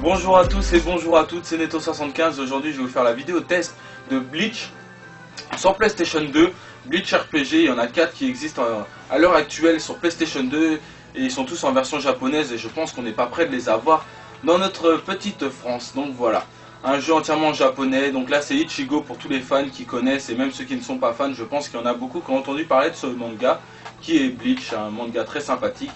Bonjour à tous et bonjour à toutes, c'est Neto75. Aujourd'hui je vais vous faire la vidéo test de Bleach sur PlayStation 2. Bleach RPG, il y en a 4 qui existent à l'heure actuelle sur PlayStation 2 et ils sont tous en version japonaise et je pense qu'on n'est pas prêt de les avoir dans notre petite France. Donc voilà, un jeu entièrement japonais. Donc là c'est Ichigo pour tous les fans qui connaissent et même ceux qui ne sont pas fans. Je pense qu'il y en a beaucoup qui ont entendu parler de ce manga qui est Bleach, un manga très sympathique.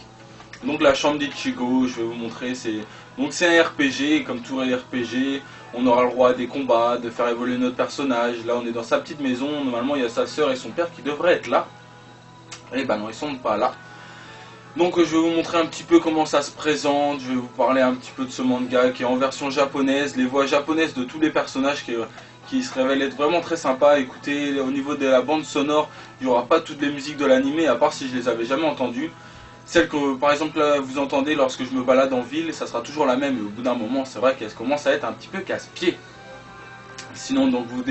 Donc la chambre d'Ichigo, je vais vous montrer, c'est un RPG, comme tout RPG, on aura le droit à des combats, de faire évoluer notre personnage. Là on est dans sa petite maison, normalement il y a sa soeur et son père qui devraient être là. Et ben non, ils sont pas là. Donc je vais vous montrer un petit peu comment ça se présente, je vais vous parler un petit peu de ce manga qui est en version japonaise, les voix japonaises de tous les personnages qui se révèlent être vraiment très sympas. Écoutez, au niveau de la bande sonore, il n'y aura pas toutes les musiques de l'anime, à part si je les avais jamais entendues. Celle que par exemple là, vous entendez lorsque je me balade en ville, ça sera toujours la même et au bout d'un moment c'est vrai qu'elle commence à être un petit peu casse-pied. Sinon donc vous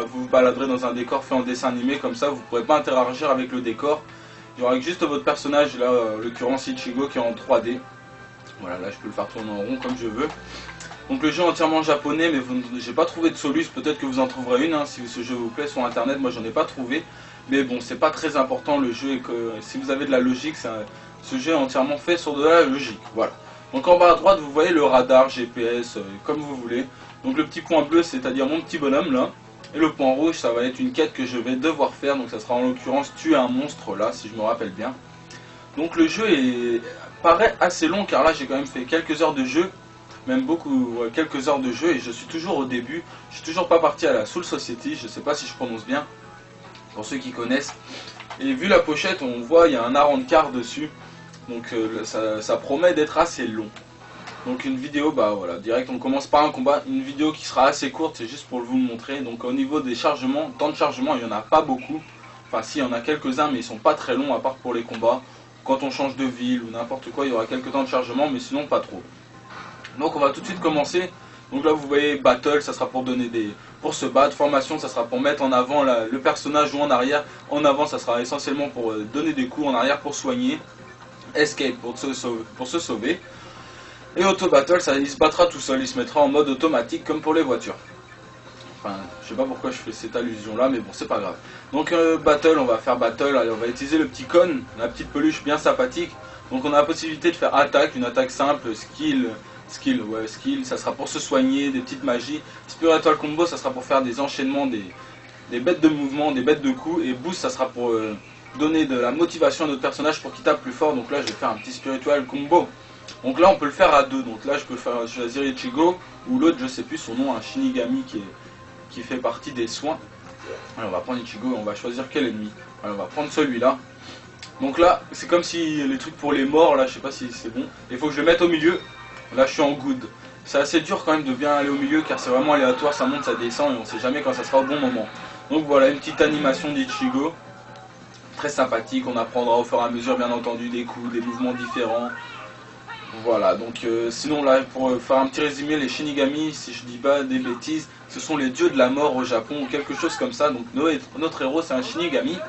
vous baladerez dans un décor fait en dessin animé, comme ça vous ne pourrez pas interagir avec le décor. Il y aura juste votre personnage, là en l'occurrence Ichigo qui est en 3D. Voilà, là je peux le faire tourner en rond comme je veux. Donc le jeu est entièrement japonais, mais j'ai pas trouvé de soluce, peut-être que vous en trouverez une si ce jeu vous plaît sur internet, moi j'en ai pas trouvé. Mais bon, c'est pas très important le jeu et que si vous avez de la logique, ce jeu est entièrement fait sur de la logique. Voilà. Donc en bas à droite, vous voyez le radar, GPS, comme vous voulez. Donc le petit point bleu, c'est-à-dire mon petit bonhomme là. Et le point rouge, ça va être une quête que je vais devoir faire. Donc ça sera en l'occurrence tuer un monstre là, si je me rappelle bien. Donc le jeu paraît assez long car là j'ai quand même fait quelques heures de jeu. Même beaucoup, quelques heures de jeu et je suis toujours au début. Je suis toujours pas parti à la Soul Society, je sais pas si je prononce bien. Pour ceux qui connaissent. Et vu la pochette, on voit il y a un art en quart dessus. Donc ça promet d'être assez long. Donc une vidéo, bah voilà, direct on commence par un combat. Une vidéo qui sera assez courte, c'est juste pour vous le montrer. Donc au niveau des chargements, temps de chargement, il n'y en a pas beaucoup. Enfin si, il y en a quelques-uns, mais ils sont pas très longs à part pour les combats. Quand on change de ville ou n'importe quoi, il y aura quelques temps de chargement, mais sinon pas trop. Donc on va tout de suite commencer. Donc là vous voyez battle, ça sera pour pour se battre. Formation, ça sera pour mettre en avant le personnage ou en arrière. En avant, ça sera essentiellement pour donner des coups, en arrière pour soigner. Escape pour se sauver. Et auto battle, il se battra tout seul, il se mettra en mode automatique comme pour les voitures. Enfin, je sais pas pourquoi je fais cette allusion là, mais bon, c'est pas grave. Donc battle, on va faire battle. Allez, on va utiliser le petit cône, la petite peluche bien sympathique. Donc on a la possibilité de faire attaque, une attaque simple, skill, ça sera pour se soigner, des petites magies. Spiritual combo, ça sera pour faire des enchaînements, des bêtes de mouvement, des bêtes de coups. Et boost, ça sera pour donner de la motivation à notre personnage pour qu'il tape plus fort. Donc là, je vais faire un petit spiritual combo. Donc là, on peut le faire à deux. Donc là, je peux choisir Ichigo ou l'autre, je sais plus son nom, un Shinigami qui fait partie des soins. Alors on va prendre Ichigo et on va choisir quel ennemi. Alors on va prendre celui-là. Donc là, c'est comme si les trucs pour les morts, là, je sais pas si c'est bon. Il faut que je le mette au milieu. Là je suis en good. C'est assez dur quand même de bien aller au milieu car c'est vraiment aléatoire, ça monte, ça descend et on sait jamais quand ça sera au bon moment. Donc voilà, une petite animation d'Ichigo. Très sympathique, on apprendra au fur et à mesure bien entendu des coups, des mouvements différents. Voilà, donc sinon là pour faire un petit résumé, les Shinigami, si je dis pas des bêtises, ce sont les dieux de la mort au Japon ou quelque chose comme ça. Donc notre héros c'est un Shinigami.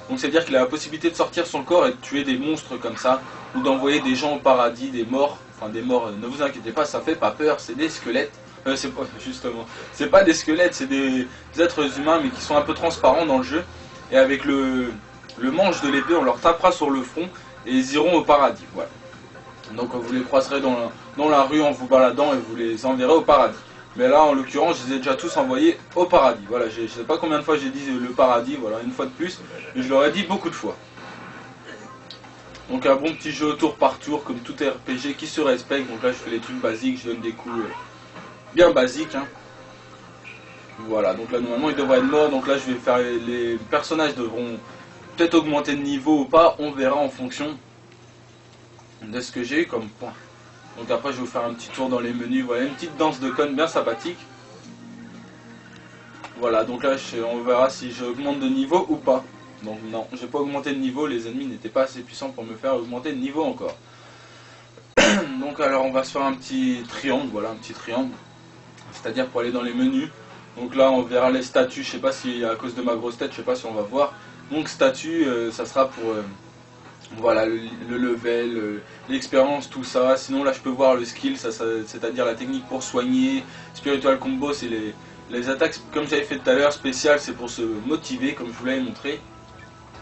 Donc c'est à dire qu'il a la possibilité de sortir son corps et de tuer des monstres comme ça, ou d'envoyer des gens au paradis, des morts. Enfin des morts, ne vous inquiétez pas, ça fait pas peur, c'est des squelettes. C'est pas justement, c'est pas des squelettes, c'est des êtres humains mais qui sont un peu transparents dans le jeu. Et avec le manche de l'épée, on leur tapera sur le front et ils iront au paradis. Voilà. Donc vous les croiserez dans la rue en vous baladant et vous les enverrez au paradis. Mais là en l'occurrence je les ai déjà tous envoyés au paradis. Voilà, je sais pas combien de fois j'ai dit le paradis, voilà, une fois de plus, mais je l'aurais dit beaucoup de fois. Donc un bon petit jeu tour par tour comme tout RPG qui se respecte. Donc là je fais les trucs basiques, je donne des coups bien basiques. Hein. Voilà, donc là normalement il devrait être mort. Donc là je vais faire les personnages devront peut-être augmenter de niveau ou pas. On verra en fonction de ce que j'ai eu comme point. Donc après je vais vous faire un petit tour dans les menus. Voilà, une petite danse de conne bien sympathique. Voilà, donc là on verra si j'augmente de niveau ou pas. Donc non, j'ai pas augmenté de niveau, les ennemis n'étaient pas assez puissants pour me faire augmenter de niveau encore. Donc alors on va se faire un petit triangle, voilà un petit triangle. C'est-à-dire pour aller dans les menus. Donc là on verra les statuts, je sais pas si à cause de ma grosse tête, je sais pas si on va voir. Donc statut, ça sera Voilà, le level, l'expérience, tout ça. Sinon là je peux voir le skill, c'est-à-dire la technique pour soigner. Spiritual combo, c'est les attaques, comme j'avais fait tout à l'heure. Spécial, c'est pour se motiver, comme je vous l'avais montré.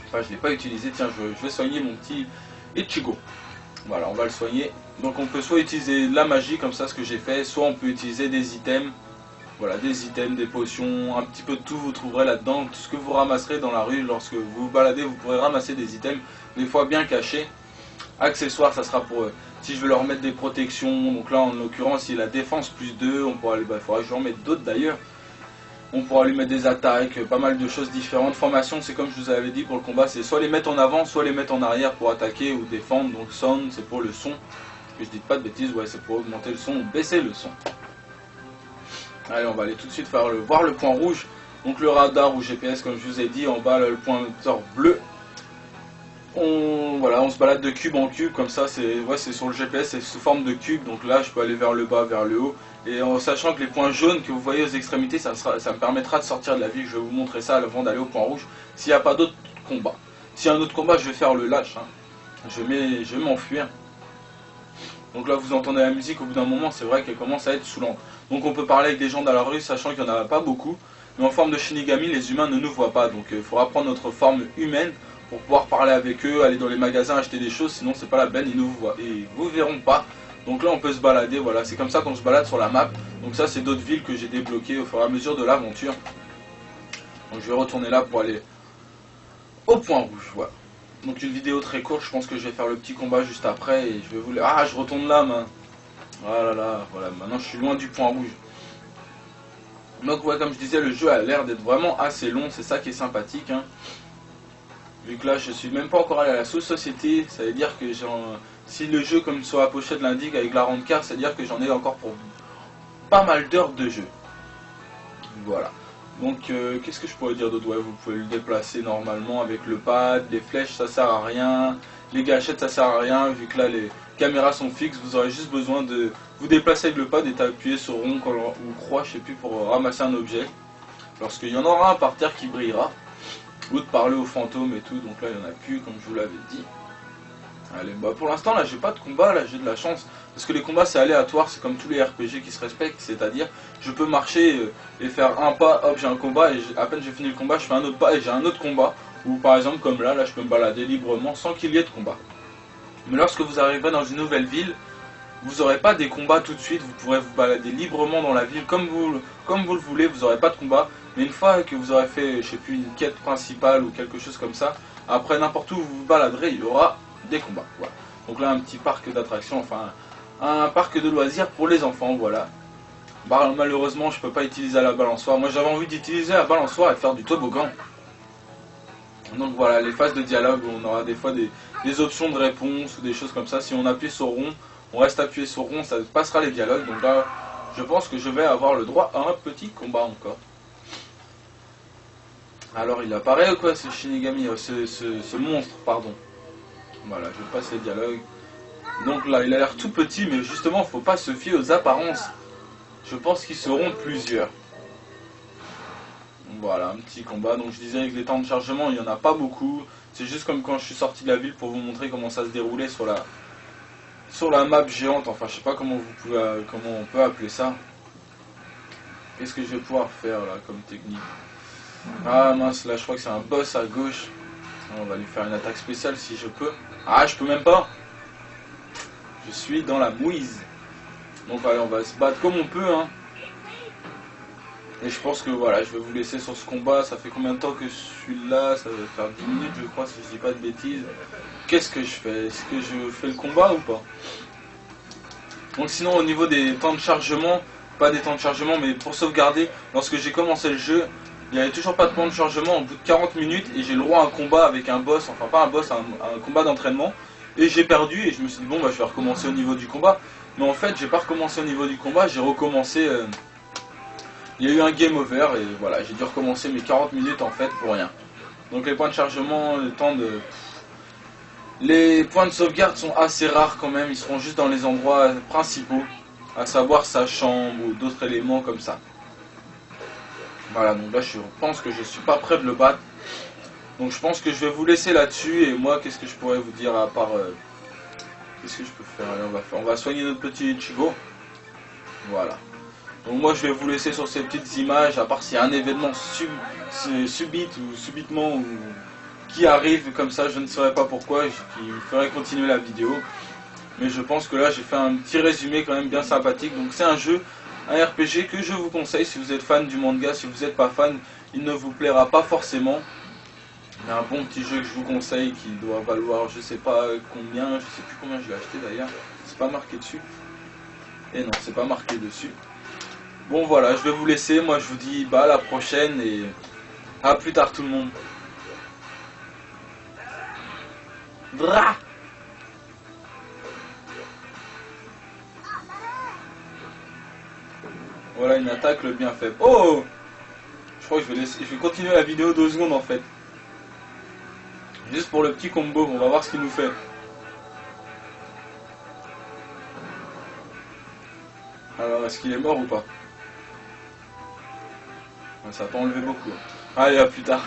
Enfin, je ne l'ai pas utilisé. Tiens, je vais soigner mon petit Ichigo. Voilà, on va le soigner. Donc on peut soit utiliser la magie, comme ça, ce que j'ai fait, soit on peut utiliser des items. Voilà, des items, des potions, un petit peu de tout, vous trouverez là-dedans. Tout ce que vous ramasserez dans la rue, lorsque vous vous baladez, vous pourrez ramasser des items, des fois bien cachés. Accessoires, ça sera pour si je veux leur mettre des protections. Donc là, en l'occurrence, il y a la défense plus 2. On pourra, il faudra que je leur mette d'autres d'ailleurs. On pourra lui mettre des attaques, pas mal de choses différentes. Formation, c'est comme je vous avais dit pour le combat, c'est soit les mettre en avant, soit les mettre en arrière pour attaquer ou défendre. Donc sound, c'est pour le son. Que je dis pas de bêtises, ouais, c'est pour augmenter le son ou baisser le son. Allez, on va aller tout de suite voir le point rouge. Donc le radar ou GPS, comme je vous ai dit, en bas le pointeur bleu. Voilà, on se balade de cube en cube, comme ça, c'est sur le GPS, c'est sous forme de cube. Donc là, je peux aller vers le bas, vers le haut. Et en sachant que les points jaunes que vous voyez aux extrémités, ça me permettra de sortir de la ville. Je vais vous montrer ça avant d'aller au point rouge. S'il n'y a pas d'autres combats. S'il y a un autre combat, je vais faire le lâche. Hein. Je vais m'enfuir. Donc là, vous entendez la musique, au bout d'un moment, c'est vrai qu'elle commence à être saoulante. Donc on peut parler avec des gens dans la rue, sachant qu'il n'y en a pas beaucoup. Mais en forme de Shinigami, les humains ne nous voient pas. Donc il faudra prendre notre forme humaine pour pouvoir parler avec eux, aller dans les magasins, acheter des choses. Sinon, c'est pas la peine, ils nous voient. Et ils vous verront pas. Donc là, on peut se balader. Voilà, c'est comme ça qu'on se balade sur la map. Donc ça, c'est d'autres villes que j'ai débloquées au fur et à mesure de l'aventure. Donc je vais retourner là pour aller au point rouge. Voilà. Donc une vidéo très courte, je pense que je vais faire le petit combat juste après et je vais vous... Ah, je retourne là, man. Ah là là, voilà, maintenant je suis loin du point rouge. Donc ouais, comme je disais, le jeu a l'air d'être vraiment assez long, c'est ça qui est sympathique. Hein. Vu que là, je suis même pas encore allé à la sous-société, ça veut dire que si le jeu, comme sur la pochette l'indique, avec la rente-carte, ça veut dire que j'en ai encore pour pas mal d'heures de jeu. Voilà. Donc qu'est-ce que je pourrais dire d'autre? Ouais, vous pouvez le déplacer normalement avec le pad, les flèches ça sert à rien, les gâchettes ça sert à rien, vu que là les caméras sont fixes, vous aurez juste besoin de vous déplacer avec le pad et d'appuyer sur rond ou croix, je sais plus, pour ramasser un objet. Lorsqu'il y en aura un par terre qui brillera, ou de parler aux fantômes et tout, donc là il n'y en a plus comme je vous l'avais dit. Allez, bah pour l'instant là j'ai pas de combat, là j'ai de la chance, parce que les combats c'est aléatoire, c'est comme tous les RPG qui se respectent, c'est-à-dire je peux marcher et faire un pas, hop j'ai un combat, et à peine j'ai fini le combat, je fais un autre pas et j'ai un autre combat, ou par exemple comme là je peux me balader librement sans qu'il y ait de combat. Mais lorsque vous arriverez dans une nouvelle ville, vous n'aurez pas des combats tout de suite, vous pourrez vous balader librement dans la ville comme vous le voulez, vous n'aurez pas de combat, mais une fois que vous aurez fait, je sais plus, une quête principale ou quelque chose comme ça, après n'importe où vous vous baladerez, il y aura des combats. Voilà. Donc là un petit parc d'attractions, enfin un parc de loisirs pour les enfants, voilà. Bah, malheureusement je peux pas utiliser la balançoire. Moi j'avais envie d'utiliser la balançoire et de faire du toboggan. Donc voilà, les phases de dialogue, on aura des fois des options de réponse ou des choses comme ça. Si on appuie sur rond, on reste appuyé sur rond, ça passera les dialogues. Donc là je pense que je vais avoir le droit à un petit combat encore. Alors il apparaît ou quoi ce Shinigami, ce monstre, pardon. Voilà, je passe les dialogues. Donc là, il a l'air tout petit, mais justement, faut pas se fier aux apparences. Je pense qu'ils seront plusieurs. Voilà, un petit combat. Donc je disais, avec les temps de chargement, il n'y en a pas beaucoup. C'est juste comme quand je suis sorti de la ville pour vous montrer comment ça se déroulait sur la map géante. Enfin, je sais pas comment on peut appeler ça. Qu'est-ce que je vais pouvoir faire là comme technique? Ah mince, là je crois que c'est un boss à gauche. On va lui faire une attaque spéciale si je peux. Ah, je peux même pas. Je suis dans la mouise. Donc allez, on va se battre comme on peut. Hein. Et je pense que voilà, je vais vous laisser sur ce combat. Ça fait combien de temps que je suis là? Ça va faire 10 minutes je crois, si je dis pas de bêtises. Qu'est-ce que je fais? Est-ce que je fais le combat ou pas? Donc sinon au niveau des temps de chargement, pas des temps de chargement mais pour sauvegarder, lorsque j'ai commencé le jeu, il n'y avait toujours pas de temps de chargement au bout de 40 minutes et j'ai le droit à un combat avec un boss, enfin pas un boss, un combat d'entraînement. Et j'ai perdu et je me suis dit bon bah je vais recommencer au niveau du combat. Mais en fait j'ai pas recommencé au niveau du combat, j'ai recommencé, il y a eu un game over et voilà, j'ai dû recommencer mes 40 minutes en fait pour rien. Donc les points de chargement, le temps de... Les points de sauvegarde sont assez rares quand même, ils seront juste dans les endroits principaux, à savoir sa chambre ou d'autres éléments comme ça. Voilà, donc là je pense que je suis pas prêt de le battre. Donc je pense que je vais vous laisser là-dessus. Et moi, qu'est-ce que je pourrais vous dire à part... qu'est-ce que je peux faire? Allez, on va soigner notre petit Ichigo. Voilà. Donc moi je vais vous laisser sur ces petites images, à part s'il y a un événement subitement ou qui arrive comme ça, je ne saurais pas pourquoi, qui me ferait continuer la vidéo. Mais je pense que là j'ai fait un petit résumé quand même bien sympathique. Donc c'est un jeu, un RPG que je vous conseille si vous êtes fan du manga. Si vous n'êtes pas fan, il ne vous plaira pas forcément. Mais un bon petit jeu que je vous conseille qui doit valoir je sais pas combien, je sais plus combien je l'ai acheté d'ailleurs, c'est pas marqué dessus. Et non, c'est pas marqué dessus. Bon voilà, je vais vous laisser, moi je vous dis bah à la prochaine et à plus tard tout le monde. Dra. Voilà une attaque le bien faible. Oh, je crois que je vais continuer la vidéo 2 secondes en fait. Juste pour le petit combo, on va voir ce qu'il nous fait. Alors est-ce qu'il est mort ou pas? Ça n'a pas enlevé beaucoup. Allez, à plus tard.